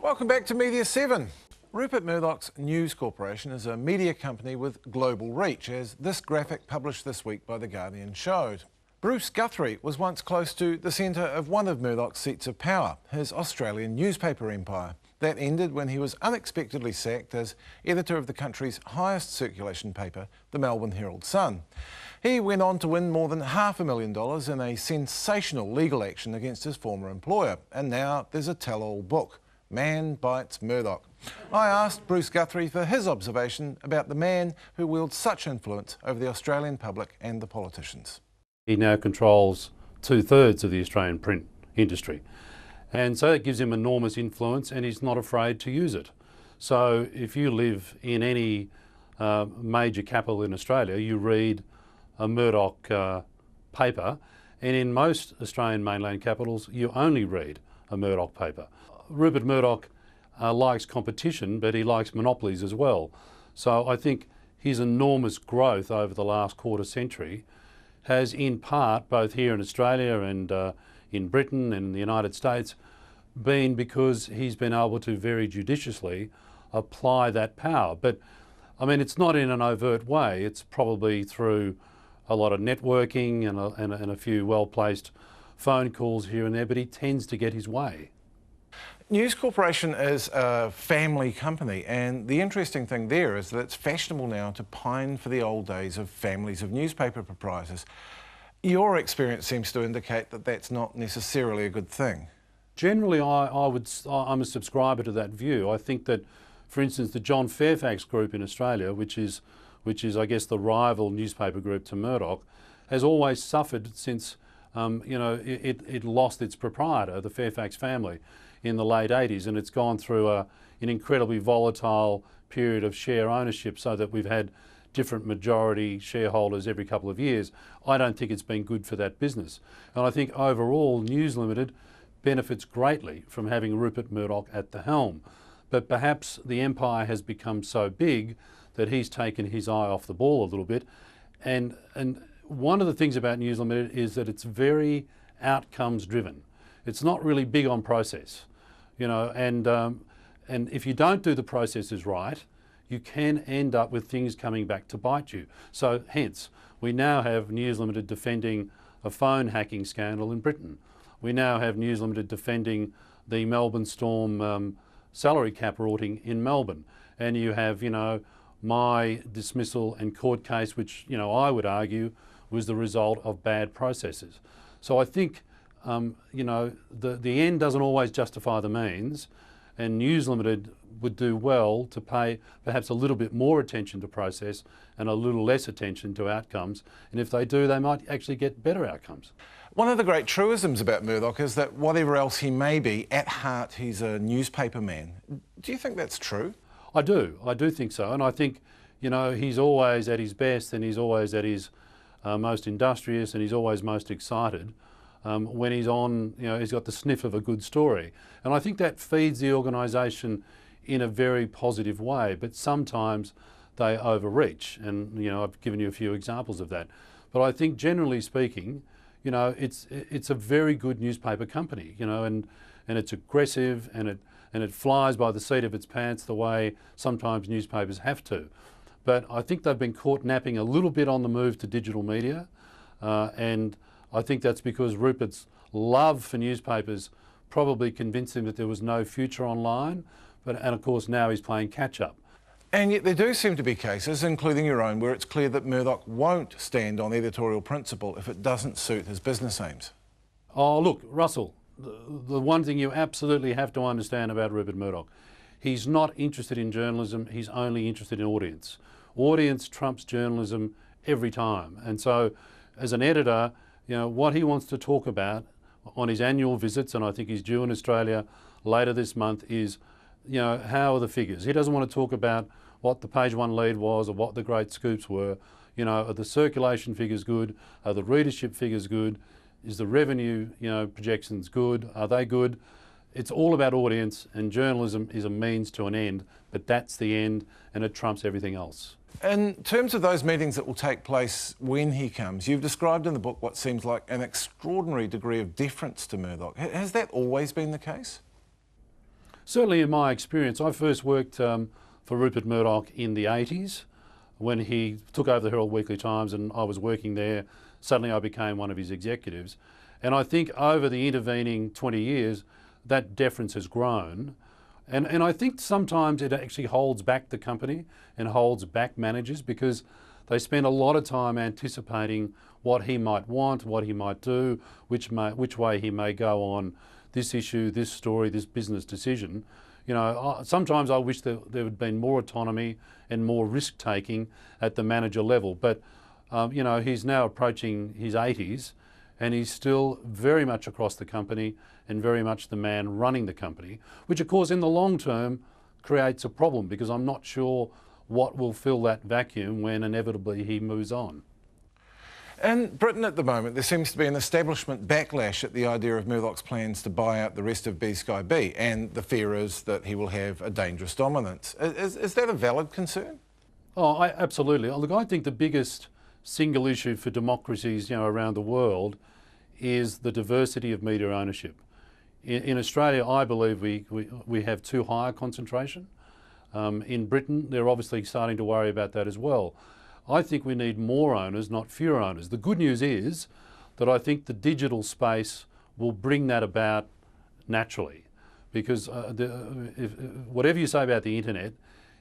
Welcome back to Media7. Rupert Murdoch's News Corporation is a media company with global reach, as this graphic published this week by The Guardian showed. Bruce Guthrie was once close to the centre of one of Murdoch's seats of power, his Australian newspaper empire. That ended when he was unexpectedly sacked as editor of the country's highest circulation paper, the Melbourne Herald-Sun. He went on to win more than $500,000 in a sensational legal action against his former employer, and now there's a tell-all book, Man Bites Murdoch. I asked Bruce Guthrie for his observation about the man who wields such influence over the Australian public and the politicians. He now controls 2/3 of the Australian print industry. And so it gives him enormous influence, and he's not afraid to use it. So if you live in any major capital in Australia, you read a Murdoch paper, and in most Australian mainland capitals, you only read a Murdoch paper. Rupert Murdoch likes competition, but he likes monopolies as well. So I think his enormous growth over the last quarter century has in part, both here in Australia and in Britain and the United States, been because he's been able to very judiciously apply that power. But I mean, it's not in an overt way. It's probably through a lot of networking and a few well-placed phone calls here and there, but he tends to get his way. News Corporation is a family company, and the interesting thing there is that it's fashionable now to pine for the old days of families of newspaper proprietors. Your experience seems to indicate that that's not necessarily a good thing. Generally, I'm a subscriber to that view. I think that, for instance, the John Fairfax Group in Australia, which is I guess the rival newspaper group to Murdoch, has always suffered since it lost its proprietor, the Fairfax family, in the late 80s, and it's gone through an incredibly volatile period of share ownership, so that we've had different majority shareholders every couple of years. I don't think it's been good for that business. And I think overall News Limited benefits greatly from having Rupert Murdoch at the helm. But perhaps the empire has become so big that he's taken his eye off the ball a little bit. And one of the things about News Limited is that it's very outcomes driven. It's not really big on process, and if you don't do the processes right, you can end up with things coming back to bite you. So hence, we now have News Limited defending a phone hacking scandal in Britain. We now have News Limited defending the Melbourne Storm salary cap rorting in Melbourne. And you have, my dismissal and court case, which, I would argue was the result of bad processes. So I think, the end doesn't always justify the means, and News Limited would do well to pay perhaps a little bit more attention to process and a little less attention to outcomes. And if they do, they might actually get better outcomes. One of the great truisms about Murdoch is that whatever else he may be, at heart he's a newspaper man. Do you think that's true? I do think so. And I think, he's always at his best, and he's always at his most industrious, and he's always most excited when he's on, he's got the sniff of a good story. And I think that feeds the organisation in a very positive way, but sometimes they overreach. And, I've given you a few examples of that. But I think generally speaking, it's a very good newspaper company, and it's aggressive, and it flies by the seat of its pants the way sometimes newspapers have to. But I think they've been caught napping a little bit on the move to digital media, and I think that's because Rupert's love for newspapers probably convinced him that there was no future online, and of course now he's playing catch up. And yet there do seem to be cases, including your own, where it's clear that Murdoch won't stand on editorial principle if it doesn't suit his business aims. Oh, look, Russell, the one thing you absolutely have to understand about Rupert Murdoch, he's not interested in journalism, he's only interested in audience. Audience trumps journalism every time. And so as an editor, what he wants to talk about on his annual visits, and I think he's due in Australia later this month, is, how are the figures? He doesn't want to talk about what the page one lead was or what the great scoops were. Are the circulation figures good? Are the readership figures good? Is the revenue, projections good? Are they good? It's all about audience, and journalism is a means to an end, but that's the end, and it trumps everything else. In terms of those meetings that will take place when he comes, you've described in the book what seems like an extraordinary degree of deference to Murdoch. Has that always been the case? Certainly in my experience, I first worked for Rupert Murdoch in the 80s when he took over the Herald Weekly Times, and I was working there. Suddenly I became one of his executives. And I think over the intervening 20 years, that deference has grown. And I think sometimes it actually holds back the company and holds back managers, because they spend a lot of time anticipating what he might want, what he might do, which way he may go on this issue, this story, this business decision. You know, sometimes I wish there would have been more autonomy and more risk-taking at the manager level. But, you know, he's now approaching his 80s and he's still very much across the company and very much the man running the company, which of course in the long term creates a problem, because I'm not sure what will fill that vacuum when inevitably he moves on. In Britain at the moment, there seems to be an establishment backlash at the idea of Murdoch's plans to buy out the rest of B-Sky B, and the fear is that he will have a dangerous dominance. Is that a valid concern? Oh, absolutely. Look, I think the biggest single issue for democracies, you know, around the world is the diversity of media ownership. In Australia, I believe we have too high a concentration. In Britain, they're obviously starting to worry about that as well. I think we need more owners, not fewer owners. The good news is that I think the digital space will bring that about naturally, because whatever you say about the internet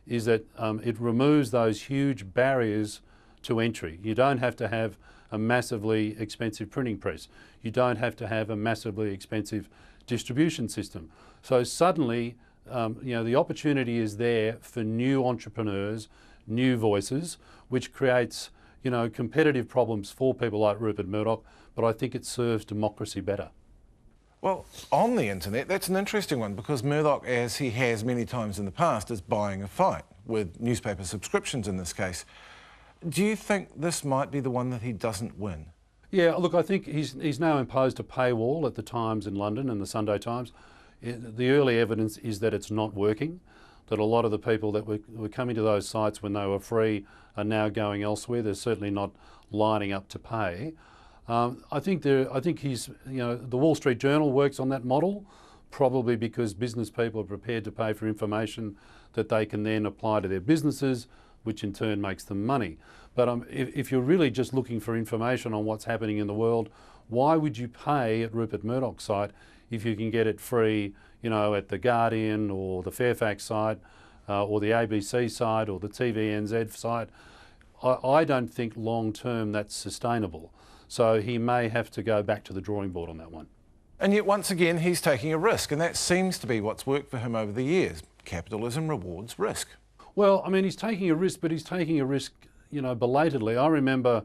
is that it removes those huge barriers to entry. You don't have to have a massively expensive printing press. You don't have to have a massively expensive distribution system. So suddenly, you know, the opportunity is there for new entrepreneurs, new voices, which creates, you know, competitive problems for people like Rupert Murdoch, but I think it serves democracy better. Well, on the internet, that's an interesting one, because Murdoch, as he has many times in the past, is buying a fight with newspaper subscriptions in this case. Do you think this might be the one that he doesn't win? Yeah, look, I think he's now imposed a paywall at the Times in London and the Sunday Times. The early evidence is that it's not working, that a lot of the people that were coming to those sites when they were free are now going elsewhere. They're certainly not lining up to pay. I think he's, you know, the Wall Street Journal works on that model, probably because business people are prepared to pay for information that they can then apply to their businesses, which in turn makes them money. But if you're really just looking for information on what's happening in the world, why would you pay at Rupert Murdoch's site if you can get it free, you know, at The Guardian or the Fairfax site or the ABC site or the TVNZ site? I don't think long term that's sustainable. So he may have to go back to the drawing board on that one. And yet once again he's taking a risk, and that seems to be what's worked for him over the years. Capitalism rewards risk. Well, I mean, he's taking a risk, but he's taking a risk, you know, belatedly. I remember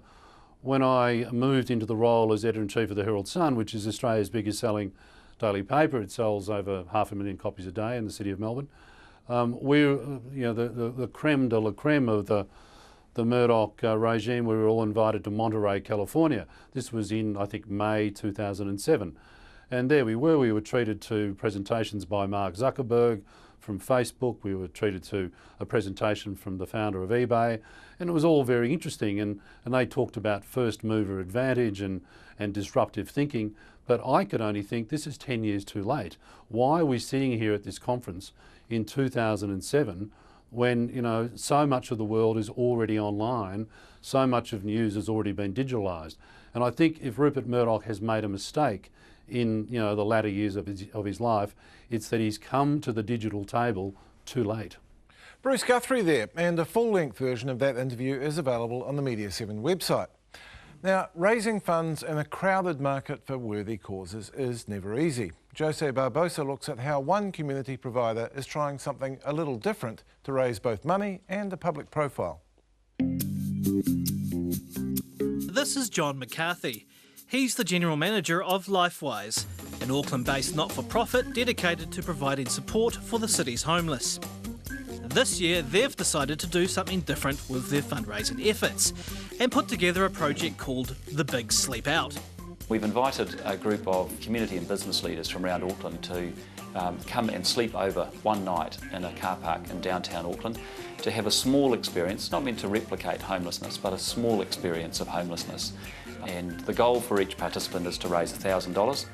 when I moved into the role as editor-in-chief of the Herald Sun, which is Australia's biggest selling daily paper. It sells over 500,000 copies a day in the city of Melbourne. We're, you know, the creme de la creme of the Murdoch regime. We were all invited to Monterey, California. This was in, I think, May 2007. And there we were treated to presentations by Mark Zuckerberg from Facebook. We were treated to a presentation from the founder of eBay, and it was all very interesting, and they talked about first mover advantage and disruptive thinking. But I could only think, this is 10 years too late. Why are we sitting here at this conference in 2007 when, you know, so much of the world is already online, so much of news has already been digitalised? And I think if Rupert Murdoch has made a mistake in, you know, the latter years of his life, it's that he's come to the digital table too late. Bruce Guthrie there, and a full-length version of that interview is available on the Media7 website. Now, raising funds in a crowded market for worthy causes is never easy. Jose Barbosa looks at how one community provider is trying something a little different to raise both money and a public profile. This is John McCarthy. He's the General Manager of LifeWise, an Auckland-based not-for-profit dedicated to providing support for the city's homeless. This year, they've decided to do something different with their fundraising efforts and put together a project called The Big Sleep Out. We've invited a group of community and business leaders from around Auckland to come and sleep over one night in a car park in downtown Auckland to have a small experience, not meant to replicate homelessness, but a small experience of homelessness. And the goal for each participant is to raise $1,000.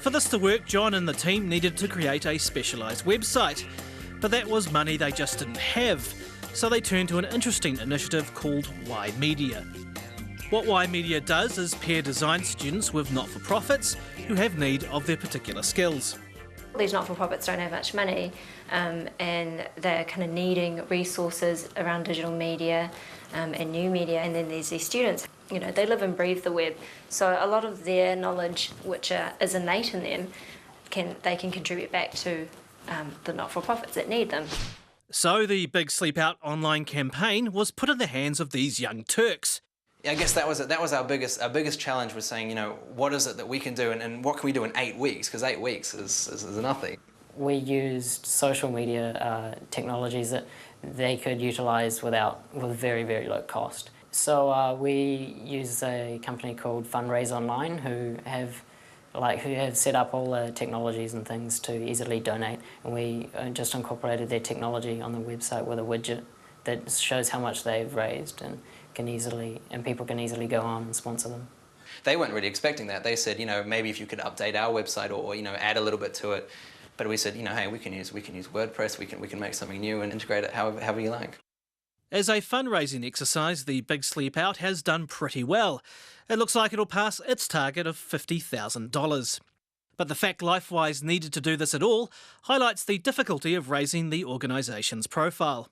For this to work, John and the team needed to create a specialised website, but that was money they just didn't have, so they turned to an interesting initiative called Y Media. What Y Media does is pair design students with not-for-profits who have need of their particular skills. These not-for-profits don't have much money and they're kind of needing resources around digital media and new media, and then there's these students, you know, they live and breathe the web, so a lot of their knowledge, which is innate in them, they can contribute back to the not-for-profits that need them. So the Big Sleep Out online campaign was put in the hands of these young Turks. I guess that was our biggest challenge, was saying, you know, what is it that we can do, and what can we do in 8 weeks? Because 8 weeks is nothing. We used social media technologies that they could utilise with very, very low cost. So we use a company called Fundraise Online who have set up all the technologies and things to easily donate, and we just incorporated their technology on the website with a widget that shows how much they've raised, and people can easily go on and sponsor them. They weren't really expecting that. They said, you know, maybe if you could update our website or you know, add a little bit to it. But we said, you know, hey, we can use WordPress. We can make something new and integrate it however you like. As a fundraising exercise, the Big Sleep Out has done pretty well. It looks like it'll pass its target of $50,000. But the fact LifeWise needed to do this at all highlights the difficulty of raising the organisation's profile.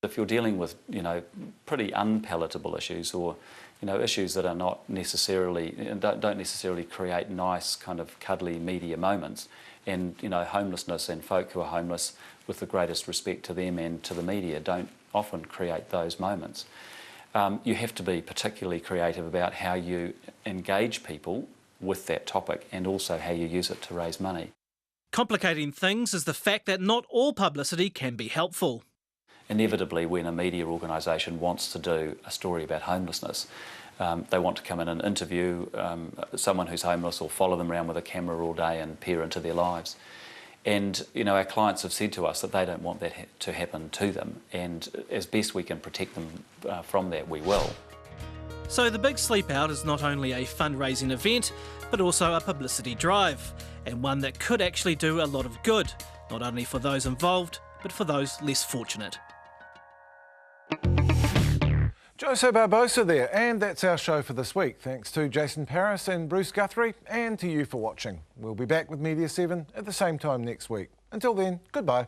If you're dealing with, you know, pretty unpalatable issues, or, you know, issues that are not necessarily, don't necessarily create nice kind of cuddly media moments, and, you know, homelessness and folk who are homeless, with the greatest respect to them and to the media, don't often create those moments. You have to be particularly creative about how you engage people with that topic, and also how you use it to raise money. Complicating things is the fact that not all publicity can be helpful. Inevitably, when a media organisation wants to do a story about homelessness, they want to come in and interview someone who's homeless, or follow them around with a camera all day and peer into their lives. And, you know, our clients have said to us that they don't want that to happen to them, and as best we can protect them from that, we will. So the Big Sleep Out is not only a fundraising event, but also a publicity drive, and one that could actually do a lot of good, not only for those involved, but for those less fortunate. Jose Barbosa there, and that's our show for this week. Thanks to Jason Paris and Bruce Guthrie, and to you for watching. We'll be back with Media7 at the same time next week. Until then, goodbye.